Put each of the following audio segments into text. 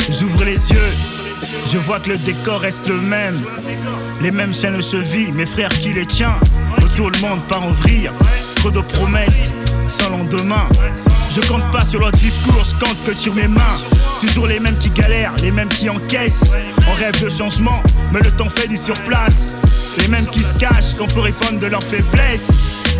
J'ouvre les yeux, je vois que le décor reste le même. Les mêmes chaînes aux chevilles, mes frères qui les tient. Autour le monde part en vrille, trop de promesses, sans lendemain. Je compte pas sur leur discours, je compte que sur mes mains. Toujours les mêmes qui galèrent, les mêmes qui encaissent. On rêve de changement, mais le temps fait du surplace. Les mêmes qui se cachent quand faut répondre de leurs faiblesses.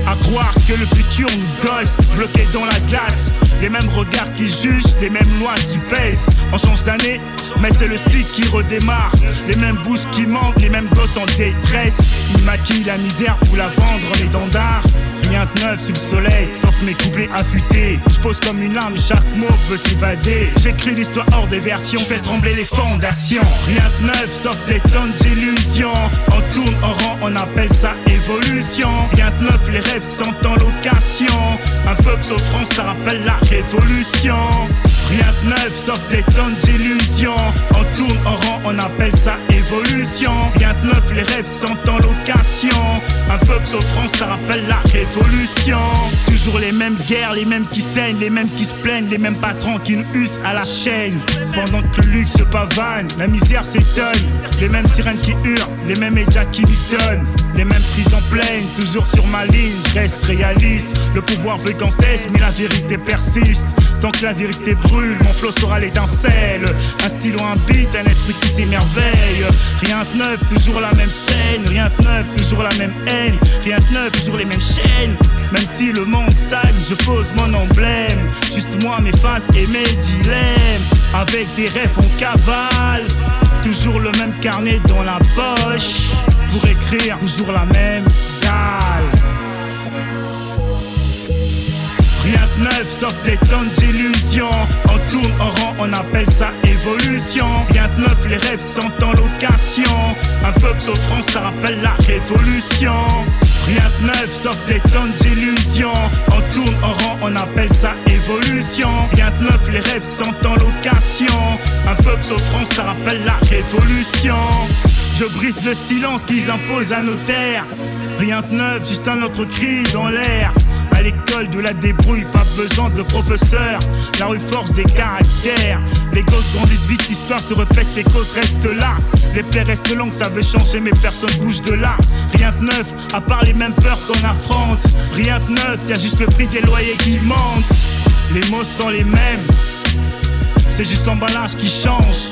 À croire que le futur nous gosse, bloqués dans la glace. Les mêmes regards qui jugent, les mêmes lois qui pèsent. On change d'année, mais c'est le cycle qui redémarre. Les mêmes bouches qui manquent, les mêmes gosses en détresse. Ils maquillent la misère pour la vendre en étendard. Rien de neuf sous le soleil, sauf mes couplets affûtés. Je pose comme une arme, chaque mot veut s'évader. J'écris l'histoire hors des versions, fais trembler les fondations. Rien de neuf, sauf des tonnes d'illusions. On tourne en rang, on appelle ça évolution. Rien de neuf, les rêves sont en location. Un peuple offrant, ça rappelle la révolution. Rien de neuf, sauf des tonnes d'illusions. On tourne en rang, on appelle ça évolution. Rien de neuf, les rêves sont en location. Un peuple offrant, ça rappelle la révolution. Toujours les mêmes guerres, les mêmes qui saignent, les mêmes qui se plaignent, les mêmes patrons qui nous usent à la chaîne. Pendant que le luxe se pavane, la misère s'étonne. Les mêmes sirènes qui hurlent, les mêmes médias qui mitonnent. Les mêmes prises en pleine, toujours sur ma ligne, je reste réaliste. Le pouvoir veut qu'on se taise, mais la vérité persiste. Tant que la vérité brûle, mon flow sera l'étincelle. Un stylo, un beat, un esprit qui s'émerveille. Rien de neuf, toujours la même scène. Rien de neuf, toujours la même haine. Rien de neuf, toujours les mêmes chaînes. Même si le monde stagne, je pose mon emblème. Juste moi, mes faces et mes dilemmes. Avec des rêves en cavale. Toujours le même carnet dans la poche. Pour écrire toujours la même dalle. Rien de neuf sauf des tonnes d'illusions. On tourne en rang, on appelle ça évolution. Rien de neuf, les rêves sont en location. Un peuple offrant, ça rappelle la révolution. Rien de neuf sauf des tonnes d'illusions. On tourne en rang, on appelle ça évolution. Rien de neuf, les rêves sont en location. Un peuple offrant, ça rappelle la révolution. Je brise le silence qu'ils imposent à nos terres. Rien de neuf, juste un autre cri dans l'air. À l'école de la débrouille, pas besoin de professeur. La rue force des caractères. Les gosses grandissent vite, l'histoire se répète, les causes restent là. Les plaies restent longues, ça veut changer, mais personne bouge de là. Rien de neuf, à part les mêmes peurs qu'on affronte. Rien de neuf, y'a juste le prix des loyers qui monte. Les mots sont les mêmes, c'est juste l'emballage qui change.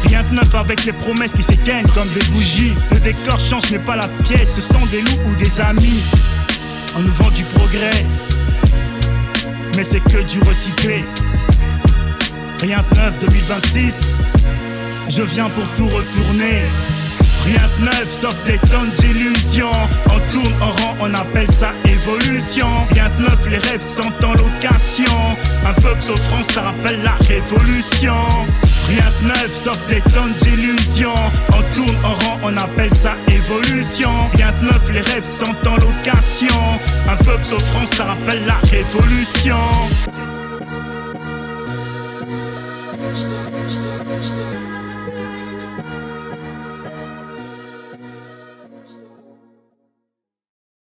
Rien de neuf avec les promesses qui s'éteignent comme des bougies. Le décor change mais pas la pièce, ce sont des loups ou des amis. On nous vend du progrès, mais c'est que du recyclé. Rien de neuf 2026, je viens pour tout retourner. Rien de neuf sauf des tonnes d'illusions. On tourne en rang, on appelle ça évolution. Rien de neuf, les rêves sont en location. Un peuple offrant, ça rappelle la révolution. Rien de neuf sauf des tonnes d'illusions. On tourne en rang, on appelle ça évolution. Rien de neuf, les rêves sont en location. Un peuple offrant, ça rappelle la révolution.